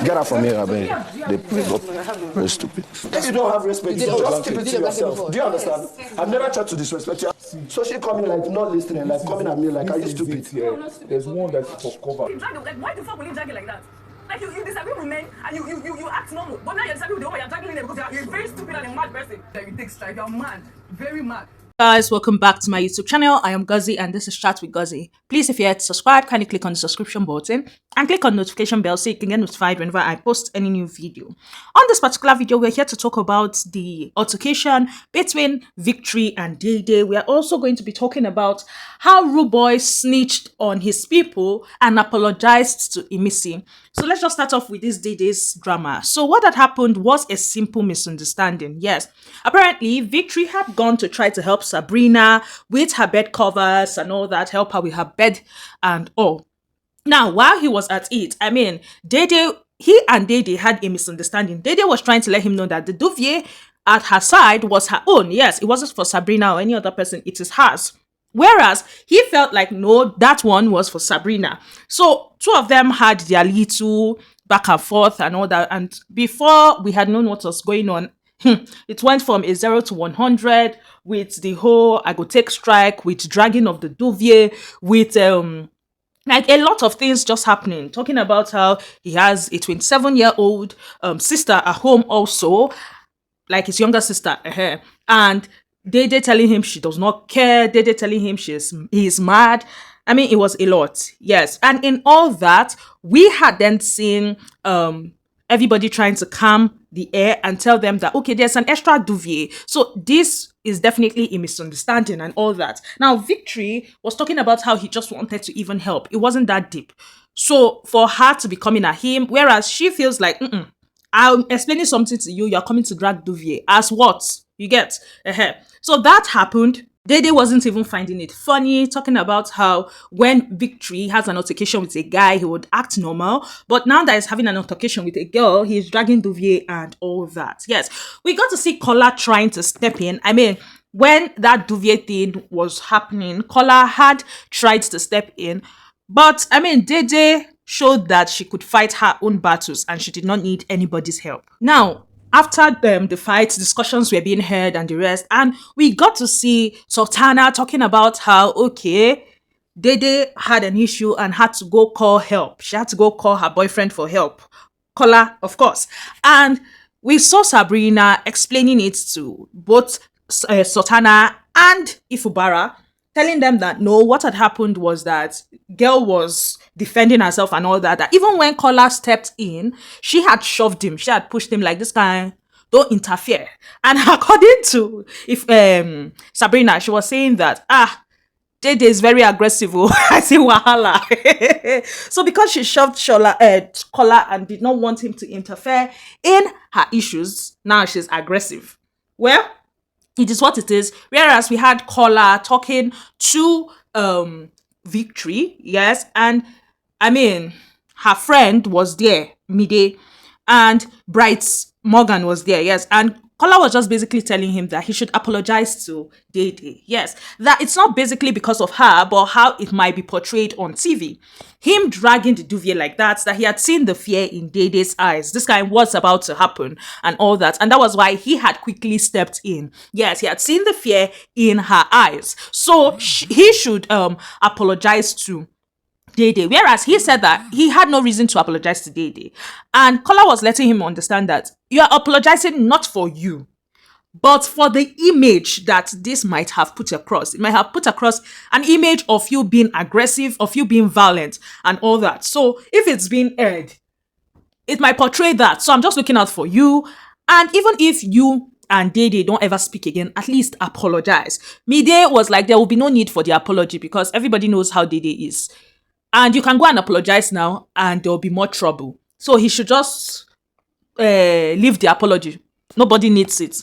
Get out from here, Abel. They put up. Very stupid. If you don't have respect, you just keep it to yourself. Do you understand? I've never tried to disrespect you. So she coming like not listening, like coming at me like, are you stupid? There's one that's for cover. Why the fuck will you drag it like that? Like you disagree with men and you act normal, but now you're disagreeing with the woman, you're dragging them because you're a very stupid and a mad person. Like you take strike, you're mad, very mad. Guys, welcome back to my YouTube channel. I am Guzzy and this is Chat with Guzzy. Please, if you're yet to subscribe, kindly click on the subscription button and click on the notification bell so you can get notified whenever I post any new video. On this particular video, we're here to talk about the altercation between Victory and Dede. We are also going to be talking about how Rooboy snitched on his people and apologized to Imisi. So let's just start off with this Dede's drama. So what had happened was a simple misunderstanding. Yes, apparently Victory had gone to try to help Sabrina with her bed covers and all that, help her with her bed and all. Now, while he was at it, he and Dede had a misunderstanding. Dede was trying to let him know that the duvet at her side was her own. Yes, it wasn't for Sabrina or any other person, it is hers. Whereas he felt like, no, that one was for Sabrina. So two of them had their little back and forth and all that. And before we had known what was going on, it went from a 0 to 100 with the whole I go take strike, with dragging of the duvet, with like a lot of things just happening. Talking about how he has a 27-year-old sister at home also, like his younger sister, and Dede telling him she does not care, Dede telling him he's mad. I mean, it was a lot, yes. And in all that, we had then seen everybody trying to calm the air and tell them that, okay, there's an extra duvet. So this is definitely a misunderstanding and all that. Now, Victory was talking about how he just wanted to even help. It wasn't that deep. So for her to be coming at him, whereas she feels like, I'm explaining something to you, you're coming to drag duvet. As what? You get? So that happened. Dede wasn't even finding it funny, talking about how when Victory has an altercation with a guy, he would act normal. But now that he's having an altercation with a girl, he's dragging duvet and all that. Yes, we got to see Kola trying to step in. I mean, when that duvet thing was happening, Kola had tried to step in. But, I mean, Dede showed that she could fight her own battles and she did not need anybody's help. Now, after the fight, discussions were being heard and the rest, and we got to see Sultana talking about how, okay, Dede had an issue and had to go call help. She had to go call her boyfriend for help. Kola, of course. And we saw Sabrina explaining it to both Sultana and Ibifubara, telling them that no, what had happened was that girl was defending herself and all that. That even when Kola stepped in, she had shoved him. She had pushed him like, this guy, don't interfere. And according to Sabrina, she was saying that, Dede is very aggressive. I see wahala. So because she shoved Kola and did not want him to interfere in her issues, now she's aggressive. Well, it is what it is. Whereas we had Kola talking to Victory, yes, and I mean, her friend was there, Mide, and Bright's Morgan was there, yes, and Kola was just basically telling him that he should apologize to Dede, yes, that it's not basically because of her, but how it might be portrayed on TV. Him dragging the duvet like that he had seen the fear in Dede's eyes. This guy was about to happen and all that, and that was why he had quickly stepped in. Yes, he had seen the fear in her eyes, so he should apologize to Dede, whereas he said that he had no reason to apologize to Dede. And Kola was letting him understand that you are apologizing not for you, but for the image that this might have put across. It might have put across an image of you being aggressive, of you being violent and all that. So if it's being aired, it might portray that. So I'm just looking out for you. And even if you and Dede don't ever speak again, at least apologize. Mide was like, there will be no need for the apology because everybody knows how Dede is. And you can go and apologize now and there will be more trouble. So he should just leave the apology. Nobody needs it.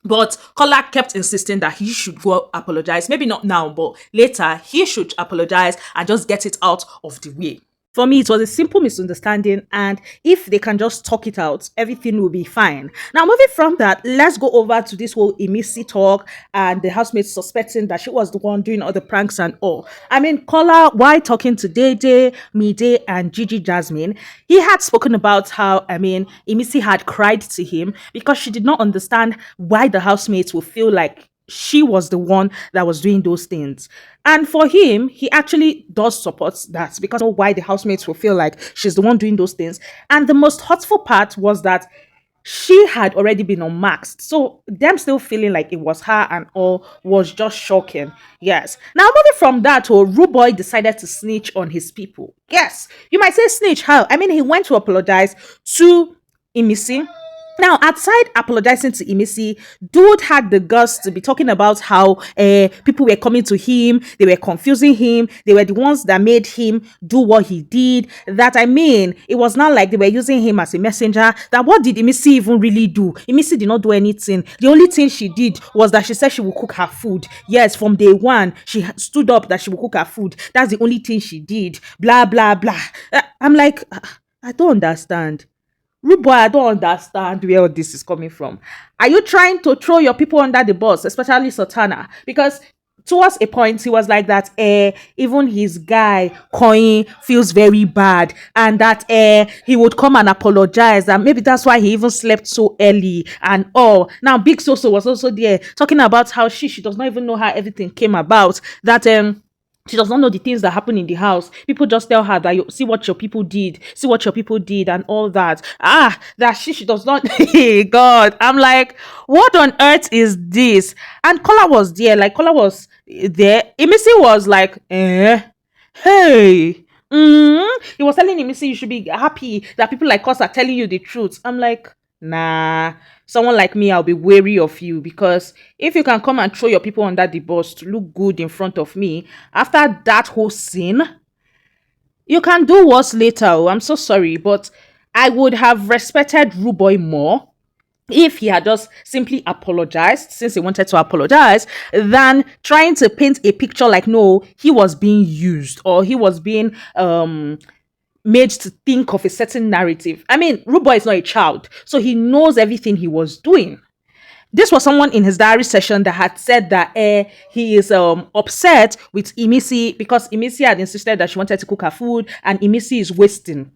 But Kola kept insisting that he should go apologize. Maybe not now, but later he should apologize and just get it out of the way. For me, it was a simple misunderstanding, and if they can just talk it out, everything will be fine. Now, moving from that, let's go over to this whole Imisi talk and the housemates suspecting that she was the one doing all the pranks and all. I mean, Kola, while talking to Dede, Mide, and Gigi Jasmine, he had spoken about how, Imisi had cried to him because she did not understand why the housemates would feel like she was the one that was doing those things. And for him, he actually does support that because why the housemates will feel like she's the one doing those things. And the most hurtful part was that she had already been unmasked. So them still feeling like it was her and all was just shocking. Yes. Now moving from that, Rooboy decided to snitch on his people. Yes. You might say snitch, how? He went to apologize to Imisi. Now, outside apologizing to Imisi, dude had the guts to be talking about how people were coming to him, they were confusing him, they were the ones that made him do what he did. It was not like they were using him as a messenger. That what did Imisi even really do? Imisi did not do anything. The only thing she did was that she said she would cook her food. Yes, from day one, she stood up that she would cook her food. That's the only thing she did. Blah, blah, blah. I'm like, I don't understand. Rooboy, I don't understand where this is coming from. Are you trying to throw your people under the bus, especially Sultana? Because towards a point, he was like that, even his guy, Coin, feels very bad. And that he would come and apologize. And maybe that's why he even slept so early and all. Now, Bigsoso was also there talking about how she does not even know how everything came about. That, she does not know the things that happen in the house. People just tell her that, see what your people did, and all that. That she does not. God, I'm like, what on earth is this? And Kola was there, Imisi was like, hey. He was telling Imisi, you should be happy that people like us are telling you the truth. I'm like, nah. Someone like me, I'll be wary of you, because if you can come and throw your people under the bus to look good in front of me, after that whole scene, you can do worse later. I'm so sorry, but I would have respected Rooboy more if he had just simply apologized, since he wanted to apologize, than trying to paint a picture like, no, he was being used or he was being made to think of a certain narrative. Rooboy is not a child, so he knows everything he was doing. This was someone in his diary session that had said that he is upset with Imisi because Imisi had insisted that she wanted to cook her food and Imisi is wasting.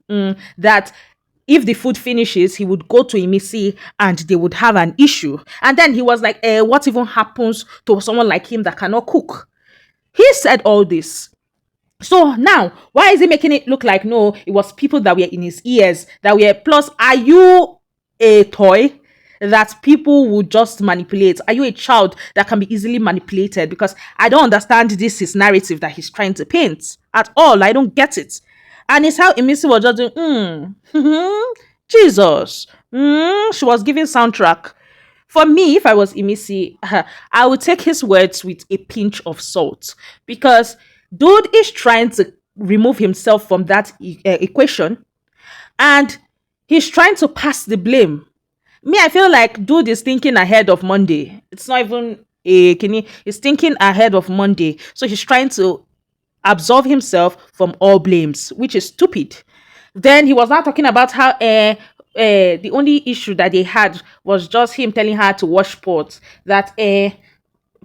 That if the food finishes, he would go to Imisi and they would have an issue. And then he was like, what even happens to someone like him that cannot cook? He said all this. So now, why is he making it look like, no, it was people that were in his ears, plus, are you a toy that people would just manipulate? Are you a child that can be easily manipulated? Because I don't understand his narrative that he's trying to paint at all. I don't get it. And it's how Imisi was just doing, Jesus. She was giving soundtrack. For me, if I was Imisi, I would take his words with a pinch of salt, because dude is trying to remove himself from that equation, and he's trying to pass the blame. Me, I feel like dude is thinking ahead of Monday. It's not even he's thinking ahead of Monday. So he's trying to absolve himself from all blames, which is stupid. Then he was now talking about how the only issue that they had was just him telling her to wash pots. That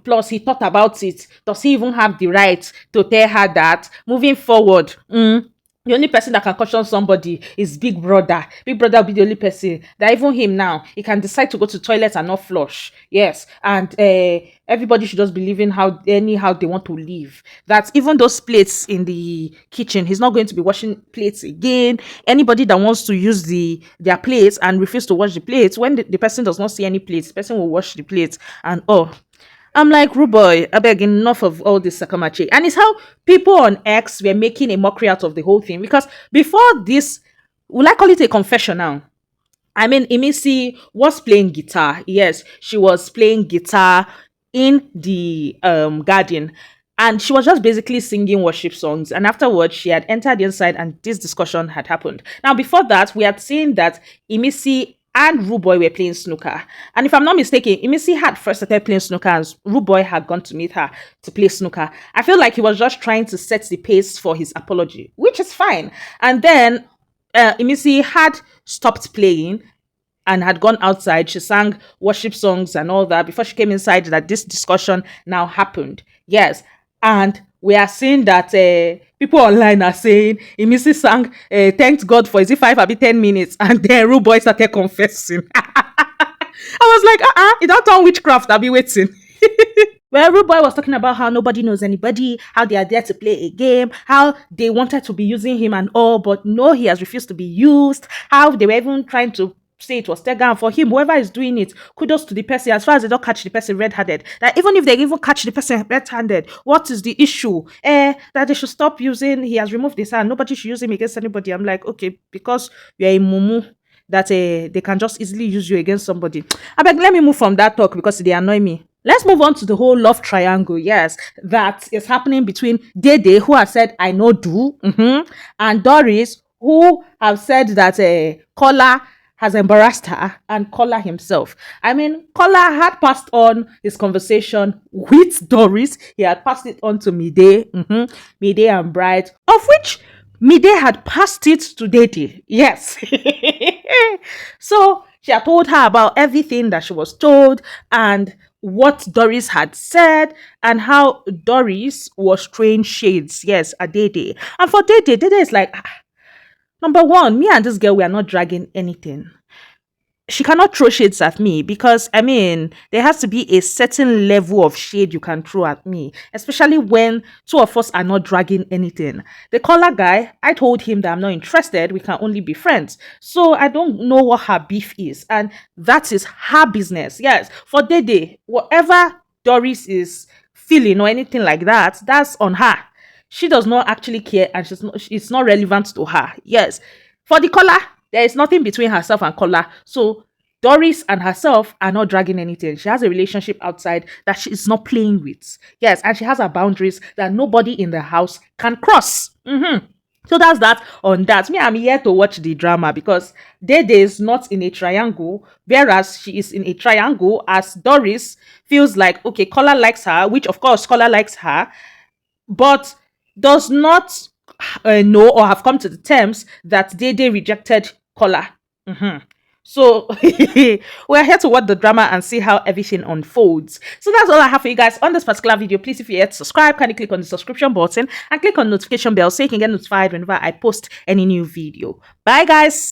plus, he thought about it. Does he even have the right to tell her that? Moving forward, the only person that can caution somebody is Big Brother. Big Brother will be the only person that even him now, he can decide to go to toilet and not flush. Yes. And everybody should just be living anyhow they want to live. That even those plates in the kitchen, he's not going to be washing plates again. Anybody that wants to use their plates and refuse to wash the plates, when the person does not see any plates, the person will wash the plates. And I'm like, Rooboy, I beg, enough of all this sakamache. And it's how people on X were making a mockery out of the whole thing. Because before this, will I call it a confession now? Imisi was playing guitar. Yes, she was playing guitar in the garden. And she was just basically singing worship songs. And afterwards, she had entered inside and this discussion had happened. Now, before that, we had seen that Imisi and Rooboy were playing snooker. And if I'm not mistaken, Imisi had first started playing snooker and Rooboy had gone to meet her to play snooker. I feel like he was just trying to set the pace for his apology, which is fine. And then Imisi had stopped playing and had gone outside. She sang worship songs and all that before she came inside that this discussion now happened. Yes. And we are seeing that people online are saying Imisi sang thanked God for is it 5 or 10 minutes, and then Rooboy started confessing. I was like, it don't turn witchcraft, I'll be waiting. Well, Rooboy was talking about how nobody knows anybody, how they are there to play a game, how they wanted to be using him and all, but no, he has refused to be used, how they were even trying to say it was Tegan for him. Whoever is doing it, kudos to the person. As far as they don't catch the person red-handed, that even if they even catch the person red-handed, what is the issue? That they should stop using. He has removed his hand. Nobody should use him against anybody. I'm like, okay, because you're a mumu, that they can just easily use you against somebody. I beg, let me move from that talk because they annoy me. Let's move on to the whole love triangle, yes, that is happening between Dede, who has said, I know do, and Doris, who have said that Kola has embarrassed her, and Kola himself. I mean, Kola had passed on his conversation with Doris. He had passed it on to Mide, Mide and Bright, of which Mide had passed it to Dede. Yes. So she had told her about everything that she was told and what Doris had said and how Doris was throwing shades, yes, at Dede. And for Dede is like, number one, me and this girl, we are not dragging anything. She cannot throw shades at me because, I mean, there has to be a certain level of shade you can throw at me, especially when two of us are not dragging anything. The Kola guy, I told him that I'm not interested. We can only be friends. So I don't know what her beef is. And that is her business. Yes, for Dede, whatever Doris is feeling or anything like that, that's on her. She does not actually care and it's not relevant to her. Yes. For the Kola, there is nothing between herself and Kola. So Doris and herself are not dragging anything. She has a relationship outside that she is not playing with. Yes. And she has her boundaries that nobody in the house can cross. So that's that on that. Me, I'm here to watch the drama because Dede is not in a triangle, whereas she is in a triangle as Doris feels like, okay, Kola likes her, which of course Kola likes her, but does not know or have come to the terms that Dede rejected Kola. So we're here to watch the drama and see how everything unfolds. So that's all I have for you guys on this particular video. Please, if you're yet to subscribe, kindly click on the subscription button and click on the notification bell so you can get notified whenever I post any new video. Bye guys.